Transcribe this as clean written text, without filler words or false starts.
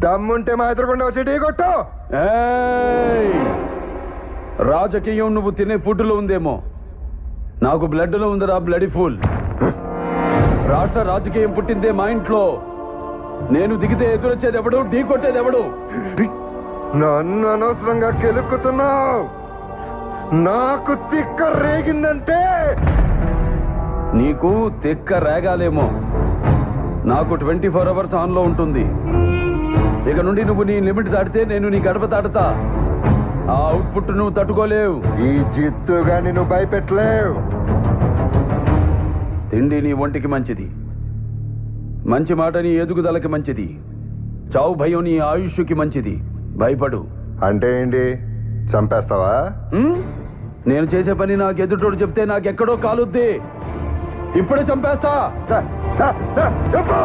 దమ్ముంటే మా ఎదురుకుండా వచ్చి టీ కొట్టు. ఏయ్! రాజకీయం నువ్వు తినే ఫుడ్లో ఉందేమో, నాకు బ్లడ్లో ఉందిరా బ్లడీ ఫుల్. రాష్ట్ర రాజకీయం పుట్టిందే మా ఇంట్లో. నేను దిగితే ఎదురొచ్చేది ఎవడు, ఢీ కొట్టేది ఎవడు? నన్ను అనవసరంగా కెలుక్కుతున్నావు. నాకు తిక్క రేగిందంటే నీకు తిక్క రేగాలేమో, నాకు 24 hours ఆన్లో ఉంటుంది. ఇక నుండి నువ్వు నీ లిమిట్ దాటితే నేను నీ గడప దాటుతా. ఆ అవుట్పుట్ నువ్వు తట్టుకోలేవు. ఈ జిత్తుగా నువ్వు భయపెట్టలేవు. తిండి నీ ఒంటికి మంచిది, మంచి మాట నీ ఎదుగుదలకి మంచిది, చావు భయం నీ ఆయుష్కి మంచిది. భయపడు. అంటే ఏంటి, చంపేస్తావా? నేను చేసే పని నాకు ఎదుటోడు చెప్తే నాకెక్కడో కాలుద్ది. ఇప్పుడే చంపేస్తా. చెప్పు.